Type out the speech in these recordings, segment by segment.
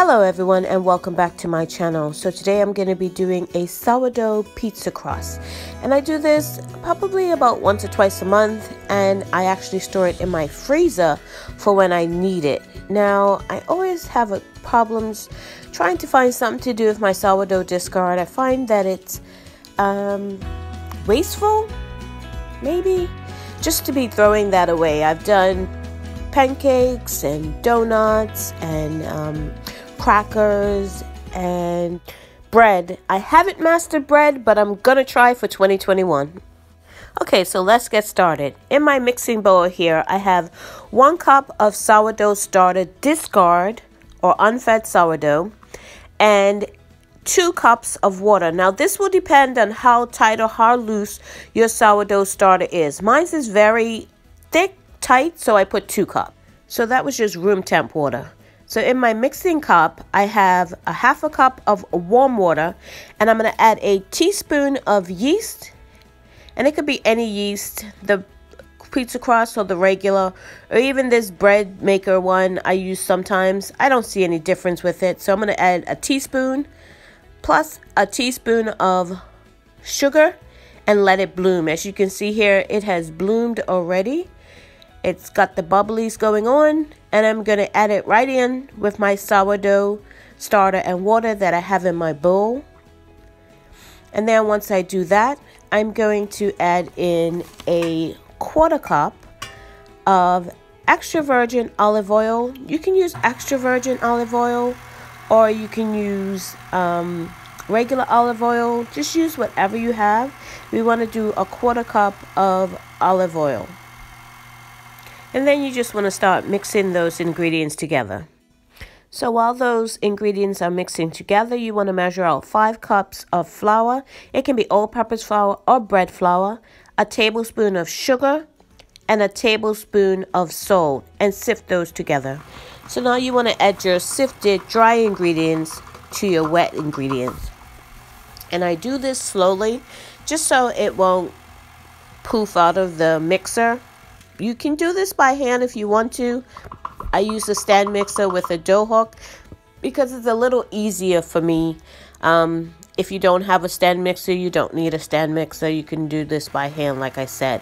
Hello everyone and welcome back to my channel. So today I'm going to be doing a sourdough pizza crust, and I do this probably about once or twice a month, and I actually store it in my freezer for when I need it. Now I always have problems trying to find something to do with my sourdough discard. I find that it's wasteful, maybe, just to be throwing that away. I've done pancakes and donuts and crackers and bread. I haven't mastered bread, but I'm gonna try for 2021. Okay, so let's get started. In my mixing bowl here, I have 1 cup of sourdough starter discard or unfed sourdough and 2 cups of water. Now this will depend on how tight or how loose your sourdough starter is. Mine is very thick, tight, so I put 2 cups. So that was just room temp water. So in my mixing cup, I have a half a cup of warm water, and I'm going to add a teaspoon of yeast, and it could be any yeast, the pizza crust or the regular, or even this bread maker one I use sometimes. I don't see any difference with it, so I'm going to add a teaspoon plus a teaspoon of sugar and let it bloom. As you can see here, it has bloomed already. It's got the bubblies going on, and I'm going to add it right in with my sourdough starter and water that I have in my bowl. And then once I do that, I'm going to add in a 1/4 cup of extra virgin olive oil. You can use extra virgin olive oil, or you can use regular olive oil. Just use whatever you have. We want to do a 1/4 cup of olive oil. And then you just want to start mixing those ingredients together. So while those ingredients are mixing together, you want to measure out 5 cups of flour. It can be all-purpose flour or bread flour, a tablespoon of sugar, and a tablespoon of salt, and sift those together. So now you want to add your sifted dry ingredients to your wet ingredients. And I do this slowly just so it won't poof out of the mixer. You can do this by hand if you want to. I use a stand mixer with a dough hook because it's a little easier for me. If you don't have a stand mixer, you don't need a stand mixer. You can do this by hand, like I said.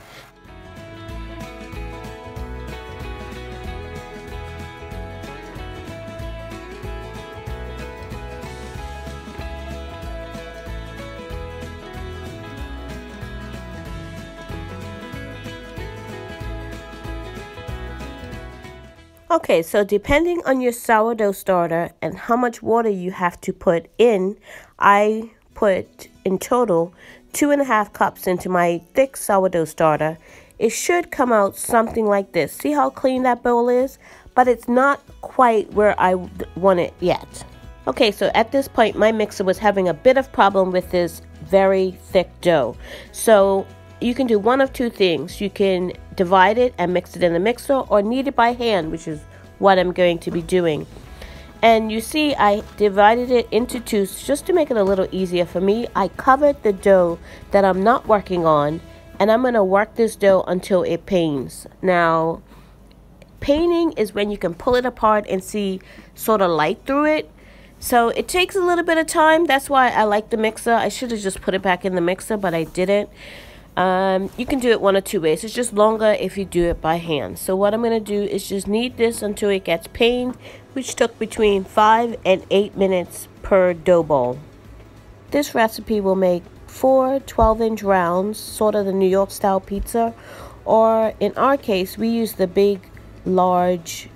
Okay, so depending on your sourdough starter and how much water you have to put in, I put in total 2.5 cups into my thick sourdough starter. It should come out something like this. See how clean that bowl is? But it's not quite where I want it yet. Okay, so at this point, my mixer was having a bit of problem with this very thick dough. So you can do one of 2 things. You can divide it and mix it in the mixer, or knead it by hand, which is what I'm going to be doing. And you see I divided it into 2 just to make it a little easier for me. I covered the dough that I'm not working on, and I'm going to work this dough until it panes. Now, paning is when you can pull it apart and see sort of light through it. So it takes a little bit of time. That's why I like the mixer. I should have just put it back in the mixer, but I didn't. You can do it one of 2 ways. It's just longer if you do it by hand. So what I'm going to do is just knead this until it gets paned, which took between 5 and 8 minutes per dough ball. This recipe will make 4 12-inch rounds, sort of the New York style pizza, or in our case, we use the big, large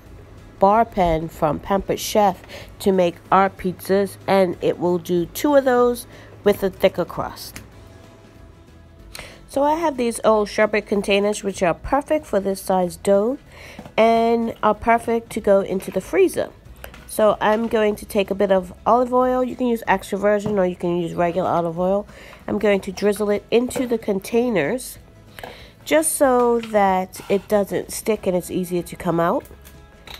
bar pan from Pampered Chef to make our pizzas, and it will do 2 of those with a thicker crust. So I have these old sherbet containers, which are perfect for this size dough and are perfect to go into the freezer. So I'm going to take a bit of olive oil. You can use extra virgin or you can use regular olive oil. I'm going to drizzle it into the containers just so that it doesn't stick and it's easier to come out.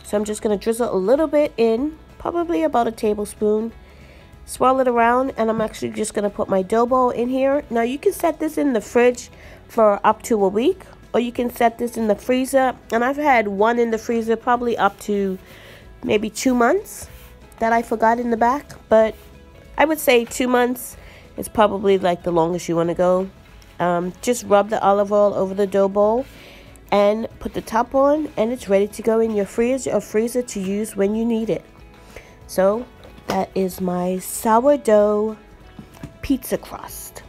So I'm just going to drizzle a little bit in, probably about a tablespoon. Swirl it around, and I'm actually just going to put my dough ball in here. Now you can set this in the fridge for up to a week, or you can set this in the freezer, and I've had one in the freezer probably up to maybe 2 months. that I forgot in the back, but I would say 2 months is probably like the longest you want to go. Just rub the olive oil over the dough bowl and put the top on, and it's ready to go in your fridge or freezer to use when you need it. So that is my sourdough pizza crust.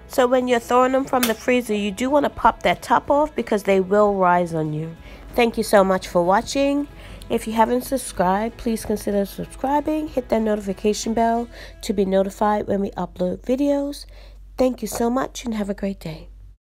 So when you're throwing them from the freezer, you do want to pop that top off because they will rise on you. Thank you so much for watching. If you haven't subscribed, please consider subscribing. Hit that notification bell to be notified when we upload videos. Thank you so much and have a great day.